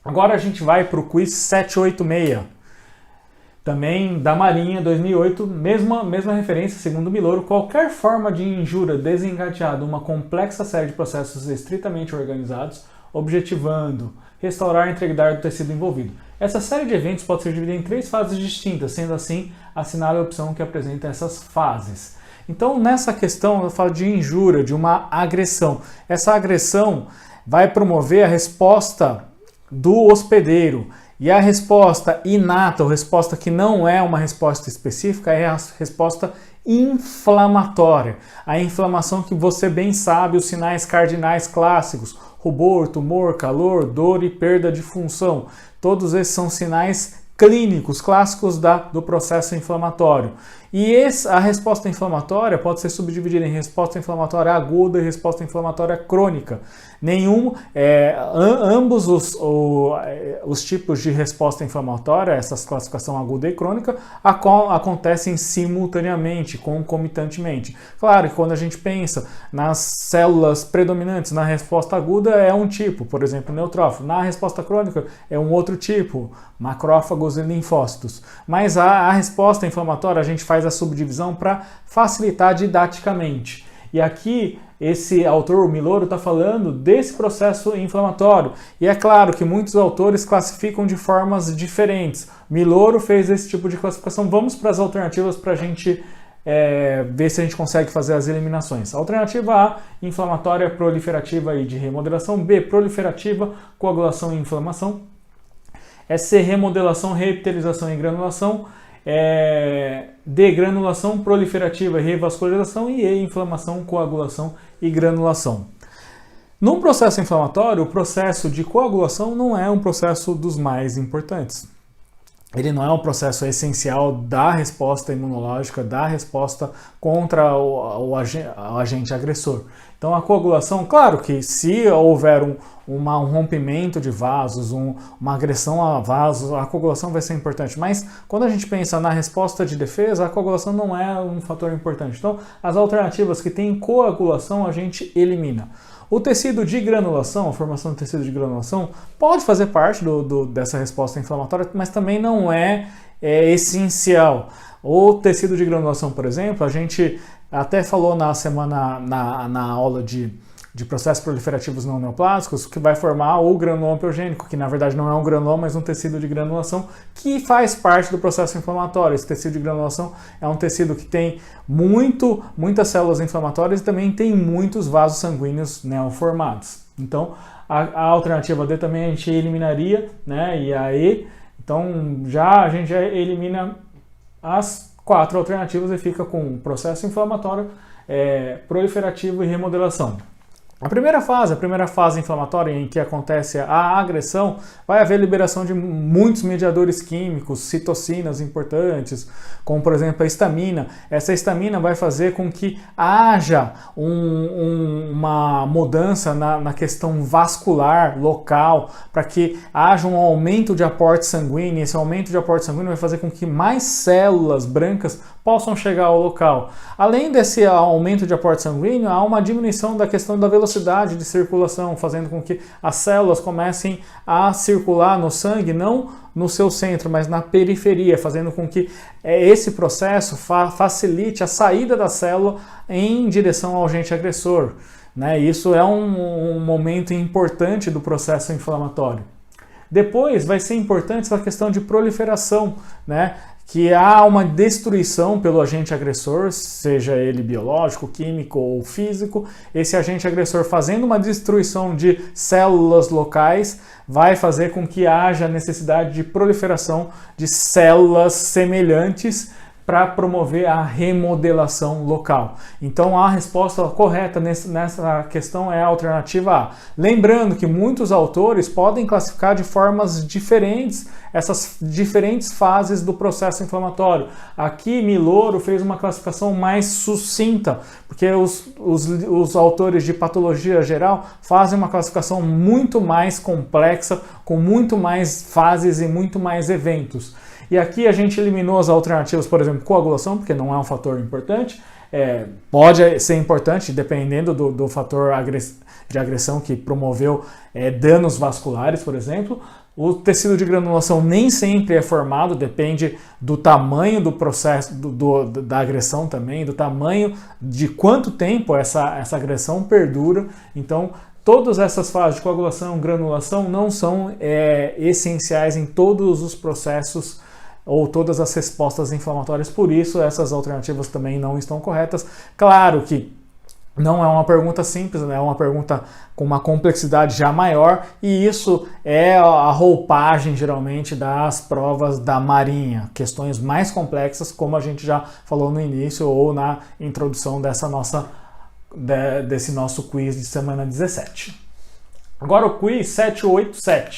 Agora a gente vai para o quiz 786, também da Marinha, 2008, mesma referência, segundo Miloro: qualquer forma de injúria desencadeada uma complexa série de processos estritamente organizados, objetivando restaurar a integridade do tecido envolvido. Essa série de eventos pode ser dividida em 3 fases distintas, sendo assim, assinale a opção que apresenta essas fases. Então, nessa questão, eu falo de injúria, de uma agressão. Essa agressão vai promover a resposta do hospedeiro. E a resposta inata, ou resposta que não é uma resposta específica, é a resposta inflamatória. A inflamação que você bem sabe, os sinais cardinais clássicos: rubor, tumor, calor, dor e perda de função. Todos esses são sinais clínicos clássicos do processo inflamatório. E a resposta inflamatória pode ser subdividida em resposta inflamatória aguda e resposta inflamatória crônica. Ambos os tipos de resposta inflamatória, essa classificação aguda e crônica, acontecem simultaneamente, concomitantemente. Claro que quando a gente pensa nas células predominantes, na resposta aguda é um tipo, por exemplo, neutrófilo. Na resposta crônica é um outro tipo, macrófagos e linfócitos. Mas a resposta inflamatória a gente faz a subdivisão para facilitar didaticamente. E aqui esse autor, o Miloro, está falando desse processo inflamatório. E é claro que muitos autores classificam de formas diferentes. Miloro fez esse tipo de classificação. Vamos para as alternativas para a gente ver se a gente consegue fazer as eliminações. Alternativa A: inflamatória, proliferativa e de remodelação. B: proliferativa, coagulação e inflamação. C: remodelação, reepitelização e granulação. D: granulação, proliferativa e revascularização. E E: inflamação, coagulação e granulação. Num processo inflamatório, o processo de coagulação não é um processo dos mais importantes. Ele não é um processo essencial da resposta imunológica, da resposta contra o agente agressor. Então a coagulação, claro que se houver um rompimento de vasos, uma agressão a vasos, a coagulação vai ser importante. Mas quando a gente pensa na resposta de defesa, a coagulação não é um fator importante. Então as alternativas que têm coagulação a gente elimina. O tecido de granulação, a formação do tecido de granulação, pode fazer parte dessa resposta inflamatória, mas também não é essencial. O tecido de granulação, por exemplo, a gente até falou na aula de processos proliferativos não neoplásicos, que vai formar o granuloma piogênico, que na verdade não é um granuloma, mas um tecido de granulação que faz parte do processo inflamatório. Esse tecido de granulação é um tecido que tem muitas células inflamatórias e também tem muitos vasos sanguíneos neoformados. Então, a alternativa D também a gente eliminaria, né? E a E, então a gente já elimina as 4 alternativas e fica com processo inflamatório, proliferativo e remodelação. A primeira fase inflamatória em que acontece a agressão, vai haver liberação de muitos mediadores químicos, citocinas importantes, como por exemplo a histamina. Essa histamina vai fazer com que haja uma mudança na questão vascular local, para que haja um aumento de aporte sanguíneo. Esse aumento de aporte sanguíneo vai fazer com que mais células brancas possam chegar ao local. Além desse aumento de aporte sanguíneo, há uma diminuição da questão da velocidade de circulação, fazendo com que as células comecem a circular no sangue, não no seu centro, mas na periferia, fazendo com que esse processo facilite a saída da célula em direção ao agente agressor, né? Isso é um momento importante do processo inflamatório. Depois vai ser importante essa questão de proliferação, né? Que há uma destruição pelo agente agressor, seja ele biológico, químico ou físico. Esse agente agressor, fazendo uma destruição de células locais, vai fazer com que haja necessidade de proliferação de células semelhantes para promover a remodelação local. Então a resposta correta nessa questão é a alternativa A. Lembrando que muitos autores podem classificar de formas diferentes essas diferentes fases do processo inflamatório. Aqui Miloro fez uma classificação mais sucinta, porque os autores de patologia geral fazem uma classificação muito mais complexa, com muito mais fases e muito mais eventos. E aqui a gente eliminou as alternativas, por exemplo, coagulação, porque não é um fator importante. Pode ser importante, dependendo do fator de agressão que promoveu danos vasculares, por exemplo. O tecido de granulação nem sempre é formado, depende do tamanho do processo, da agressão também, do tamanho de quanto tempo essa agressão perdura. Então, todas essas fases de coagulação, granulação, não são essenciais em todos os processos ou todas as respostas inflamatórias, por isso essas alternativas também não estão corretas. Claro que não é uma pergunta simples, né? É uma pergunta com uma complexidade já maior, e isso é a roupagem geralmente das provas da Marinha, questões mais complexas, como a gente já falou no início ou na introdução desse nosso quiz de semana 17. Agora o quiz 787.